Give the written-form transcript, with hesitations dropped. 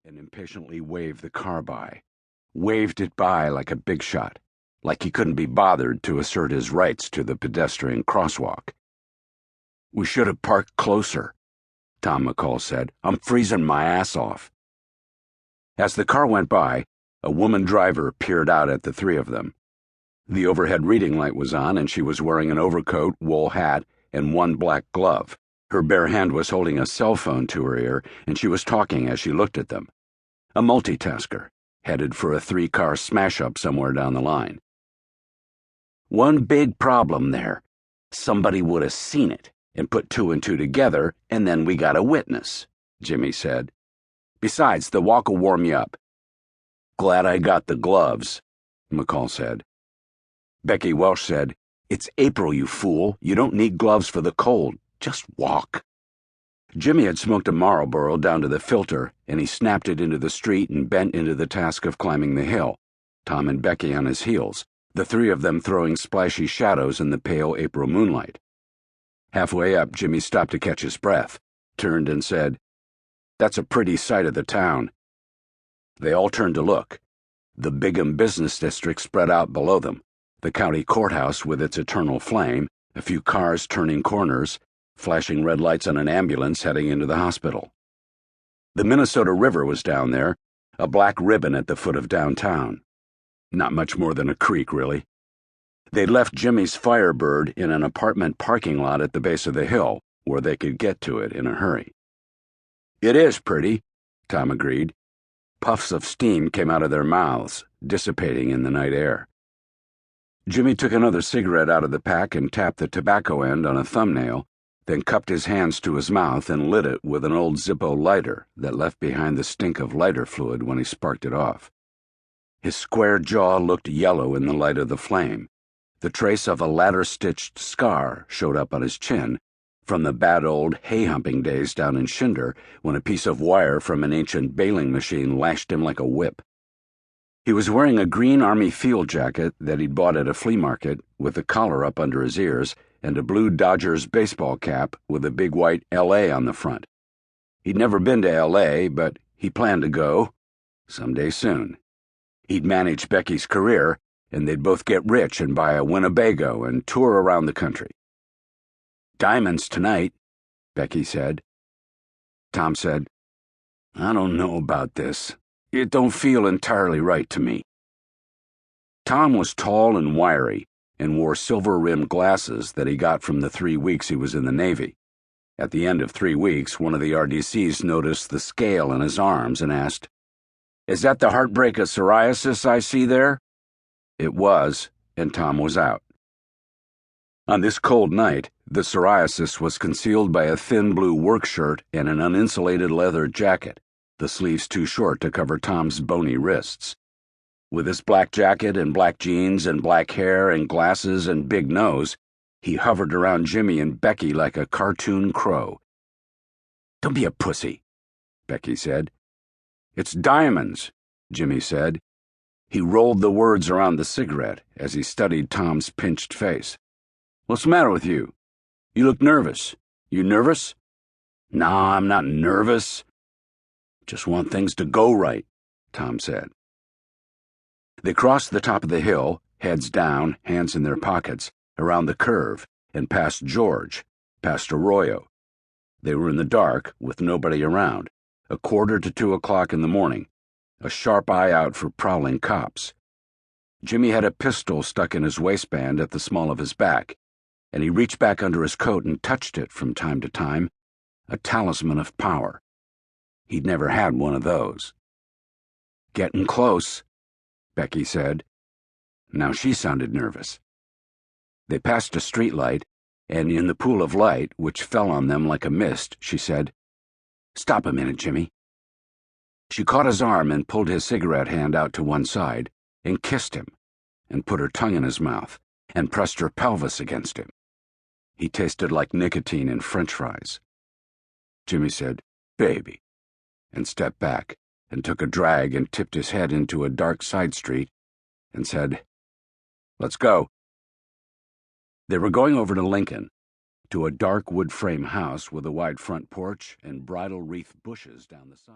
and impatiently waved the car by. Waved it by like a big shot, like he couldn't be bothered to assert his rights to the pedestrian crosswalk. "We should have parked closer," Tom McCall said. "I'm freezing my ass off." As the car went by, a woman driver peered out at the three of them. The overhead reading light was on, and she was wearing an overcoat, wool hat, and one black glove. Her bare hand was holding a cell phone to her ear, and she was talking as she looked at them. A multitasker, headed for a 3-car smash-up somewhere down the line. "One big problem there. Somebody would have seen it and put 2 and 2 together, and then we got a witness," Jimmy said. "Besides, the walk'll warm you up." "Glad I got the gloves," McCall said. Becky Welsh said, "It's April, you fool. You don't need gloves for the cold. Just walk." Jimmy had smoked a Marlboro down to the filter, and he snapped it into the street and bent into the task of climbing the hill, Tom and Becky on his heels, the three of them throwing splashy shadows in the pale April moonlight. Halfway up, Jimmy stopped to catch his breath, turned and said, "That's a pretty sight of the town." They all turned to look. The Bigham business district spread out below them, the county courthouse with its eternal flame, a few cars turning corners, flashing red lights on an ambulance heading into the hospital. The Minnesota River was down there, a black ribbon at the foot of downtown. Not much more than a creek, really. They'd left Jimmy's Firebird in an apartment parking lot at the base of the hill, where they could get to it in a hurry. "It is pretty," Tom agreed. Puffs of steam came out of their mouths, dissipating in the night air. Jimmy took another cigarette out of the pack and tapped the tobacco end on a thumbnail, then cupped his hands to his mouth and lit it with an old Zippo lighter that left behind the stink of lighter fluid when he sparked it off. His square jaw looked yellow in the light of the flame. The trace of a ladder-stitched scar showed up on his chin from the bad old hay-humping days down in Shinder when a piece of wire from an ancient baling machine lashed him like a whip. He was wearing a green Army field jacket that he'd bought at a flea market with the collar up under his ears and a blue Dodgers baseball cap with a big white L.A. on the front. He'd never been to L.A., but he planned to go someday soon. He'd manage Becky's career, and they'd both get rich and buy a Winnebago and tour around the country. "Diamonds tonight," Becky said. Tom said, "I don't know about this. It don't feel entirely right to me." Tom was tall and wiry and wore silver-rimmed glasses that he got from the 3 weeks he was in the Navy. At the end of 3 weeks, one of the RDCs noticed the scale in his arms and asked, "Is that the heartbreak of psoriasis I see there?" It was, and Tom was out. On this cold night, the psoriasis was concealed by a thin blue work shirt and an uninsulated leather jacket, the sleeves too short to cover Tom's bony wrists. With his black jacket and black jeans and black hair and glasses and big nose, he hovered around Jimmy and Becky like a cartoon crow. "Don't be a pussy," Becky said. "It's diamonds," Jimmy said. He rolled the words around the cigarette as he studied Tom's pinched face. "What's the matter with you? You look nervous. You nervous?" "No, I'm not nervous. Just want things to go right," Tom said. They crossed the top of the hill, heads down, hands in their pockets, around the curve, and past George, past Arroyo. They were in the dark, with nobody around, 1:45 in the morning, a sharp eye out for prowling cops. Jimmy had a pistol stuck in his waistband at the small of his back, and he reached back under his coat and touched it from time to time, a talisman of power. He'd never had one of those. "Getting close," Becky said. Now she sounded nervous. They passed a streetlight, and in the pool of light, which fell on them like a mist, she said, "Stop a minute, Jimmy." She caught his arm and pulled his cigarette hand out to one side, and kissed him, and put her tongue in his mouth, and pressed her pelvis against him. He tasted like nicotine and French fries. Jimmy said, "Baby," and stepped back, and took a drag and tipped his head into a dark side street, and said, "Let's go." They were going over to Lincoln, to a dark wood frame house with a wide front porch and bridal wreath bushes down the side.